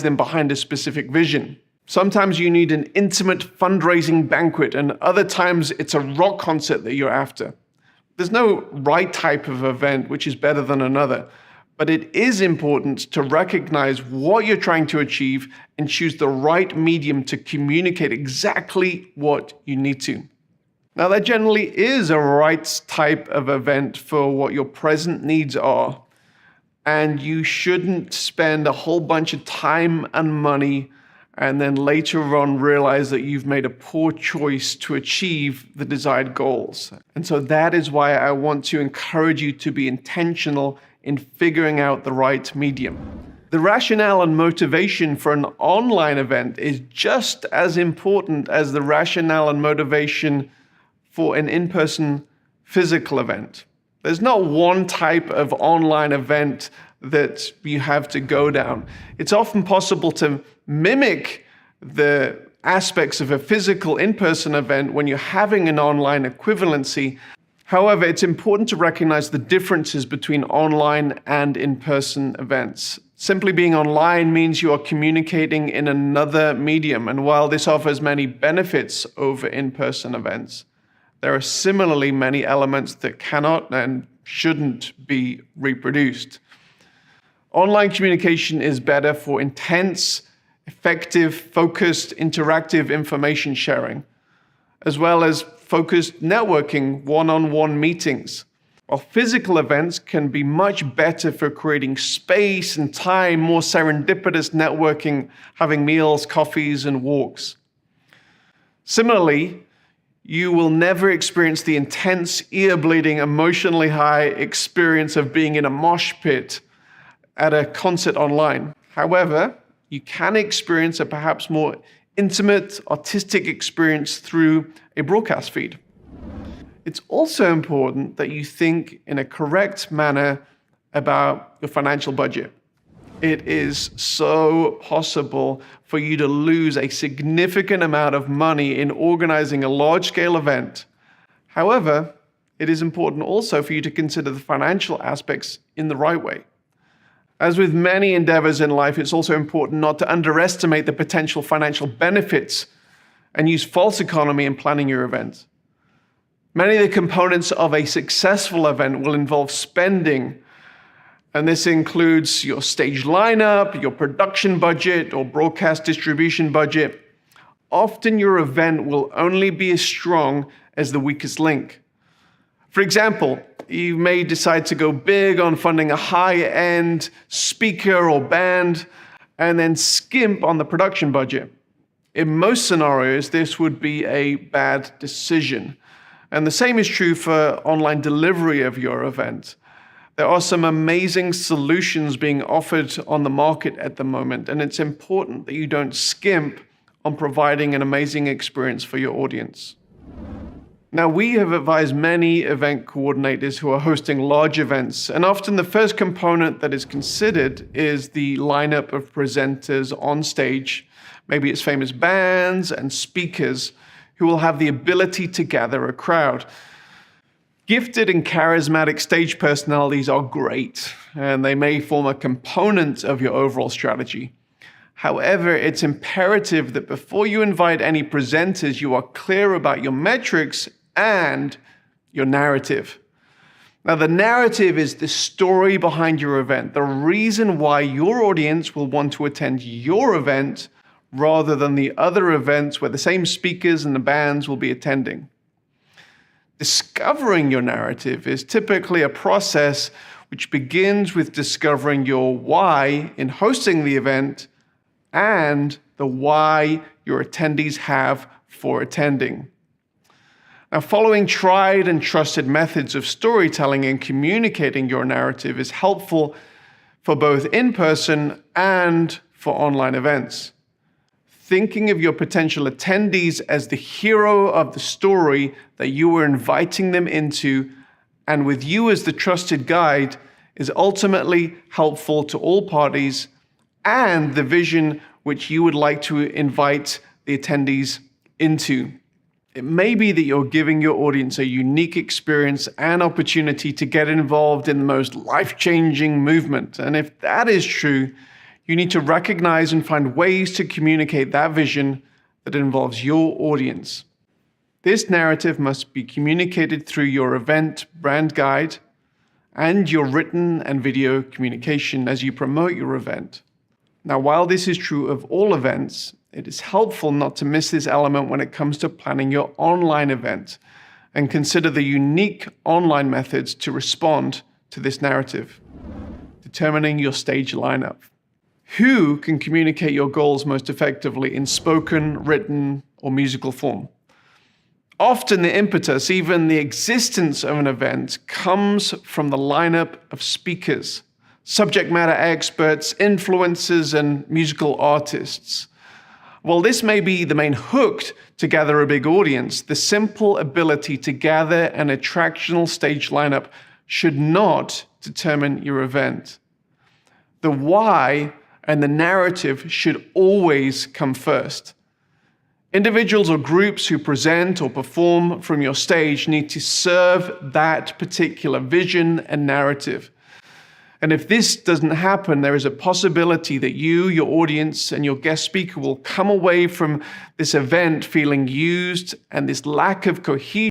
them behind a specific vision. Sometimes you need an intimate fundraising banquet, and other times it's a rock concert that you're after. There's no right type of event which is better than another, but it is important to recognize what you're trying to achieve and choose the right medium to communicate exactly what you need to. Now, there generally is a right type of event for what your present needs are, and you shouldn't spend a whole bunch of time and money and then later on realize that you've made a poor choice to achieve the desired goals. And so that is why I want to encourage you to be intentional in figuring out the right medium. The rationale and motivation for an online event is just as important as the rationale and motivation for an in-person physical event. There's not one type of online event that you have to go down. It's often possible to mimic the aspects of a physical in-person event when you're having an online equivalency. However, it's important to recognize the differences between online and in-person events. Simply being online means you are communicating in another medium, and while this offers many benefits over in-person events, there are similarly many elements that cannot and shouldn't be reproduced. Online communication is better for intense, effective, focused, interactive information sharing, as well as focused networking, one-on-one meetings. While physical events can be much better for creating space and time, more serendipitous networking, having meals, coffees, and walks. Similarly, you will never experience the intense, ear-bleeding, emotionally high experience of being in a mosh pit at a concert online. However, you can experience a perhaps more intimate, artistic experience through a broadcast feed. It's also important that you think in a correct manner about your financial budget. It is so possible for you to lose a significant amount of money in organizing a large-scale event. However, it is important also for you to consider the financial aspects in the right way. As with many endeavors in life, it's also important not to underestimate the potential financial benefits and use false economy in planning your event. Many of the components of a successful event will involve spending, and this includes your stage lineup, your production budget, or broadcast distribution budget. Often your event will only be as strong as the weakest link. For example, you may decide to go big on funding a high-end speaker or band and then skimp on the production budget. In most scenarios, this would be a bad decision. And the same is true for online delivery of your event. There are some amazing solutions being offered on the market at the moment, and it's important that you don't skimp on providing an amazing experience for your audience. Now, we have advised many event coordinators who are hosting large events, and often the first component that is considered is the lineup of presenters on stage. Maybe it's famous bands and speakers who will have the ability to gather a crowd. Gifted and charismatic stage personalities are great, and they may form a component of your overall strategy. However, it's imperative that before you invite any presenters, you are clear about your metrics and your narrative. Now, the narrative is the story behind your event, the reason why your audience will want to attend your event rather than the other events where the same speakers and the bands will be attending. Discovering your narrative is typically a process which begins with discovering your why in hosting the event and the why your attendees have for attending. Now, following tried and trusted methods of storytelling and communicating your narrative is helpful for both in-person and for online events. Thinking of your potential attendees as the hero of the story that you are inviting them into, and with you as the trusted guide, is ultimately helpful to all parties and the vision which you would like to invite the attendees into. It may be that you're giving your audience a unique experience and opportunity to get involved in the most life-changing movement. And if that is true, You need to recognize and find ways to communicate that vision that involves your audience. This narrative must be communicated through your event brand guide and your written and video communication as you promote your event. Now, while this is true of all events, it is helpful not to miss this element when it comes to planning your online event, and consider the unique online methods to respond to this narrative. Determining your stage lineup. Who can communicate your goals most effectively in spoken, written, or musical form? Often the impetus, even the existence of an event, comes from the lineup of speakers, subject matter experts, influencers, and musical artists. While this may be the main hook to gather a big audience, the simple ability to gather an attractional stage lineup should not determine your event. The why and the narrative should always come first. Individuals or groups who present or perform from your stage need to serve that particular vision and narrative. And if this doesn't happen, there is a possibility that you, your audience, and your guest speaker will come away from this event feeling used, and this lack of cohesion